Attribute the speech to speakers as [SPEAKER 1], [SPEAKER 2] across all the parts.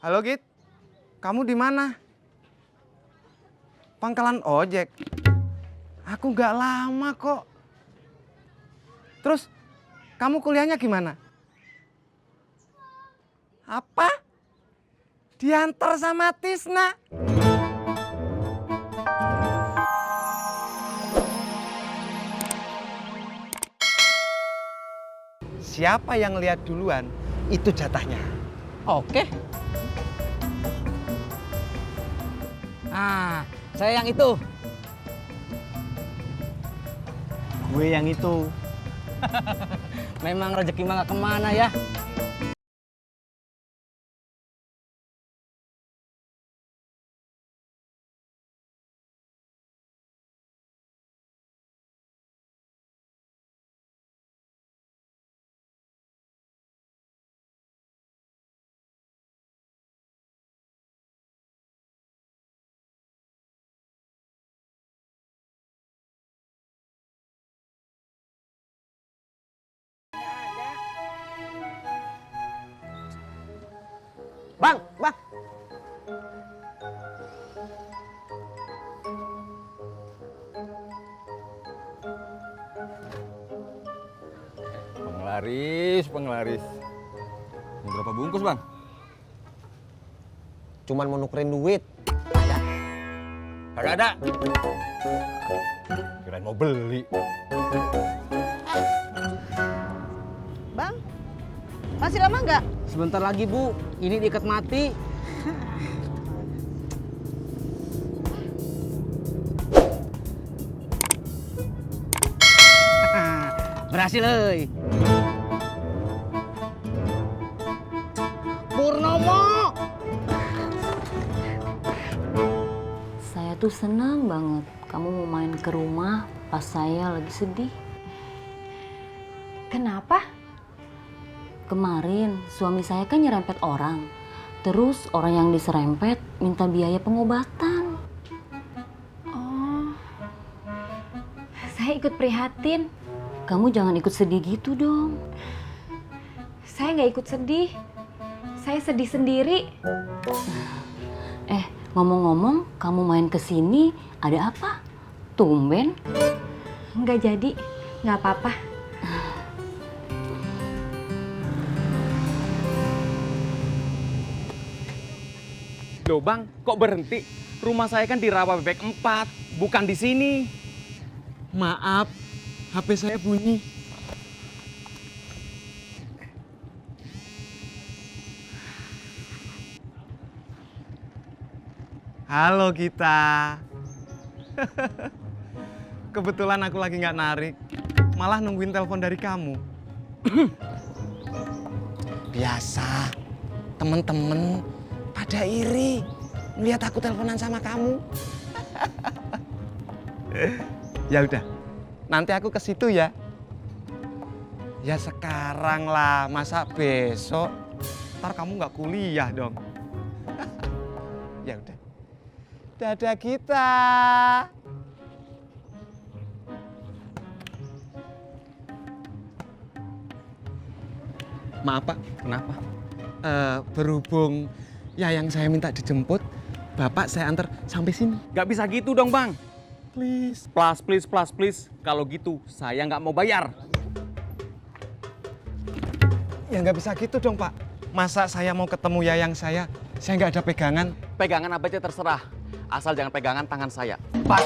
[SPEAKER 1] Halo Git, kamu di mana? Pangkalan ojek. Aku nggak lama kok. Terus, kamu kuliahnya gimana? Apa? Diantar sama Tisna? Siapa yang lihat duluan, itu jatahnya.
[SPEAKER 2] Oke. Saya yang itu.
[SPEAKER 1] Gue yang itu.
[SPEAKER 2] Memang rezeki mah gak kemana ya.
[SPEAKER 3] Bang.
[SPEAKER 4] Penglaris. Mau berapa bungkus, Bang?
[SPEAKER 3] Cuman mau nukerin duit.
[SPEAKER 4] Kagak ada. Kirain mau beli.
[SPEAKER 5] Bang, masih lama nggak?
[SPEAKER 2] Sebentar lagi, Bu. Ini diikat mati. Berhasil, euy. Purnomo.
[SPEAKER 6] Saya tuh senang banget kamu mau main ke rumah pas saya lagi sedih.
[SPEAKER 5] Kenapa?
[SPEAKER 6] Kemarin suami saya kan nyerempet orang. Terus orang yang diserempet minta biaya pengobatan.
[SPEAKER 5] Oh, saya ikut prihatin.
[SPEAKER 6] Kamu jangan ikut sedih gitu dong.
[SPEAKER 5] Saya nggak ikut sedih. Saya sedih sendiri.
[SPEAKER 6] Ngomong-ngomong, kamu main ke sini ada apa? Tumben.
[SPEAKER 5] Nggak jadi, nggak apa-apa.
[SPEAKER 7] Loh Bang, kok berhenti? Rumah saya kan di Rawa Bebek 4, bukan di sini.
[SPEAKER 1] Maaf, HP saya bunyi. Halo Gita. Kebetulan aku lagi nggak narik, malah nungguin telepon dari kamu. Biasa, temen-temen pada iri melihat aku teleponan sama kamu. Ya udah, nanti aku ke situ ya. Ya sekarang lah, masa besok? Ntar kamu nggak kuliah dong. Ya udah. Dadah kita. Maaf Pak,
[SPEAKER 7] Kenapa?
[SPEAKER 1] berhubung ya yang saya minta dijemput, Bapak saya antar sampai sini.
[SPEAKER 7] Gak bisa gitu dong Bang.
[SPEAKER 1] Please.
[SPEAKER 7] Please. Kalau gitu saya nggak mau bayar.
[SPEAKER 1] Ya nggak bisa gitu dong Pak. Masa saya mau ketemu yayang saya nggak ada pegangan.
[SPEAKER 7] Pegangan apa aja terserah. Asal jangan pegangan tangan saya.
[SPEAKER 1] Pas.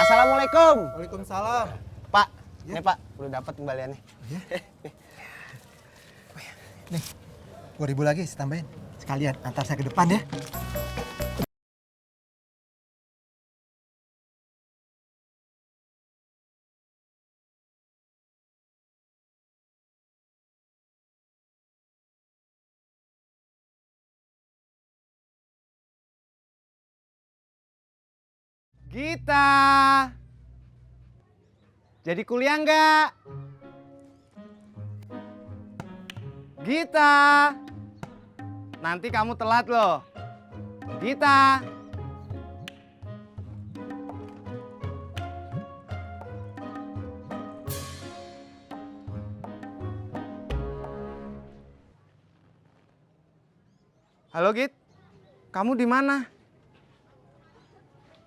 [SPEAKER 3] Assalamualaikum.
[SPEAKER 8] Waalaikumsalam.
[SPEAKER 3] Pak, ini Pak, udah dapat kembaliannya.
[SPEAKER 8] Nih, 2.000 lagi saya tambahin. Sekalian antar saya ke depan ya.
[SPEAKER 1] Gita. Jadi kuliah nggak? Gita, nanti kamu telat loh. Gita. Halo Git, kamu di mana?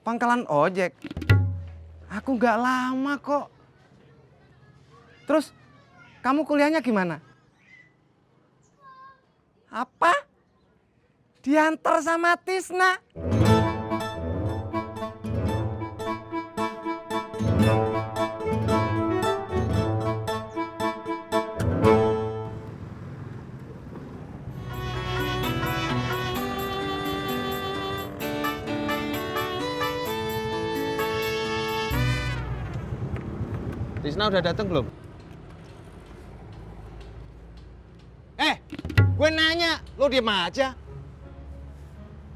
[SPEAKER 1] Pangkalan ojek. Aku nggak lama kok. Terus, kamu kuliahnya gimana? Apa? Diantar sama Tisna? Tisna udah datang belum? Gue nanya, lo diem aja.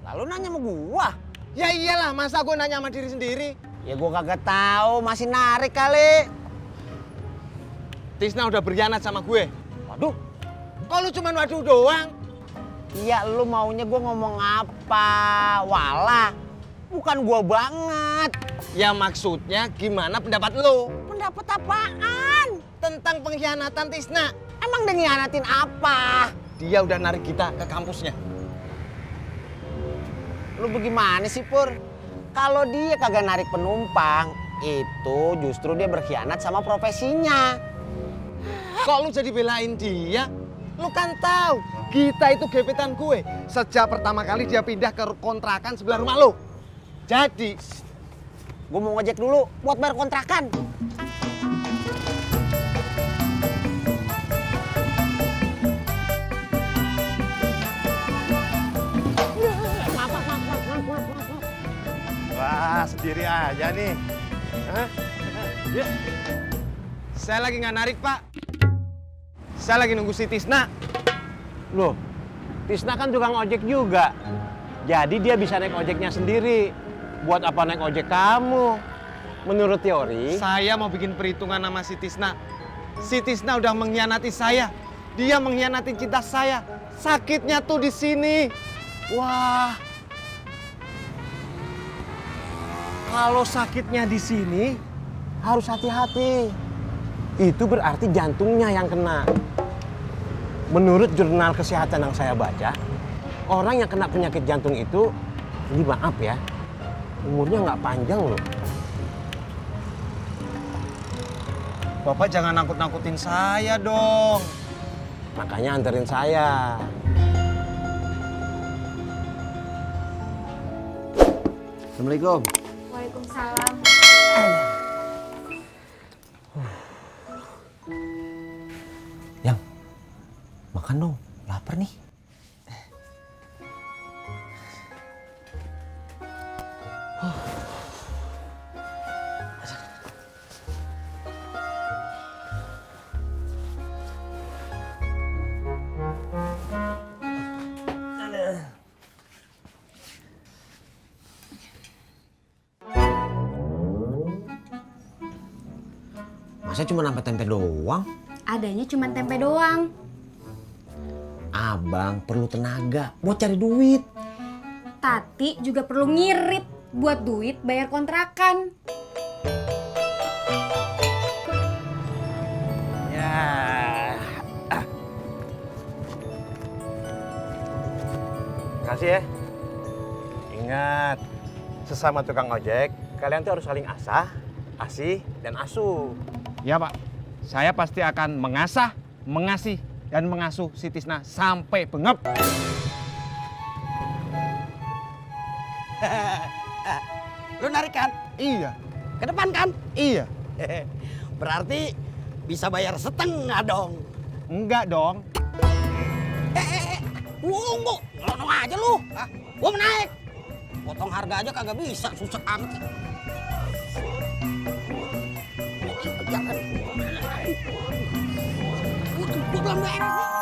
[SPEAKER 3] Lalu nanya sama gua.
[SPEAKER 1] Ya iyalah, masa gue nanya sama diri sendiri?
[SPEAKER 3] Ya gua kagak tahu, masih narik kali.
[SPEAKER 1] Tisna udah berkhianat sama gue.
[SPEAKER 3] Waduh,
[SPEAKER 1] Kok lu cuma waduh doang?
[SPEAKER 3] iya lu maunya gua ngomong apa? Walah, bukan gua banget.
[SPEAKER 1] Ya maksudnya gimana pendapat lu
[SPEAKER 3] Pendapat apaan?
[SPEAKER 1] tentang pengkhianatan Tisna?
[SPEAKER 3] Emang dia ngianatin apa?
[SPEAKER 1] Dia udah narik kita ke kampusnya.
[SPEAKER 3] Lu bagaimana sih Pur? Kalau dia kagak narik penumpang, itu justru dia berkhianat sama profesinya.
[SPEAKER 1] Kok lu jadi belain dia? Lu kan tahu, kita itu gebetan gue. Sejak pertama kali dia pindah ke kontrakan sebelah rumah lu. Jadi,
[SPEAKER 3] Gue mau ngejek dulu buat bayar kontrakan.
[SPEAKER 1] wah sendiri aja nih. Hah? Ya. Saya lagi nggak narik, Pak. Saya lagi nunggu si Tisna.
[SPEAKER 3] Loh, Tisna kan tukang ojek juga. Jadi dia bisa naik ojeknya sendiri. Buat apa naik ojek kamu? Menurut teori,
[SPEAKER 1] Saya mau bikin perhitungan sama si Tisna. Si Tisna udah mengkhianati saya. Dia mengkhianati cinta saya. Sakitnya tuh di sini.
[SPEAKER 3] wah. Kalau sakitnya di sini, harus hati-hati. Itu berarti jantungnya yang kena. Menurut jurnal kesehatan yang saya baca, orang yang kena penyakit jantung itu, ini maaf ya, umurnya nggak panjang loh.
[SPEAKER 1] Bapak jangan nakut-nakutin saya dong.
[SPEAKER 3] Makanya anterin saya. Assalamualaikum.
[SPEAKER 5] Waalaikumsalam.
[SPEAKER 3] Yang, makan dong, lapar nih. Masa cuma nambah tempe doang?
[SPEAKER 5] Adanya cuma tempe doang.
[SPEAKER 3] Abang perlu tenaga buat cari duit.
[SPEAKER 5] Tati juga perlu ngirit buat duit bayar kontrakan.
[SPEAKER 3] Ya. Makasih ya. Ingat, sesama tukang ojek, kalian tuh harus saling asah, asih, dan asuh.
[SPEAKER 1] Ya Pak, saya pasti akan mengasah, mengasih, dan mengasuh si Tisna sampai bengep.
[SPEAKER 3] Lu narik kan?
[SPEAKER 1] Iya,
[SPEAKER 3] Ke depan kan?
[SPEAKER 1] iya.
[SPEAKER 3] Berarti bisa bayar setengah dong.
[SPEAKER 1] Enggak dong.
[SPEAKER 3] Tunggu, ngelonong aja lu. Gua mau naik. Potong harga aja kagak bisa, susah amat. Gua belum beres nih.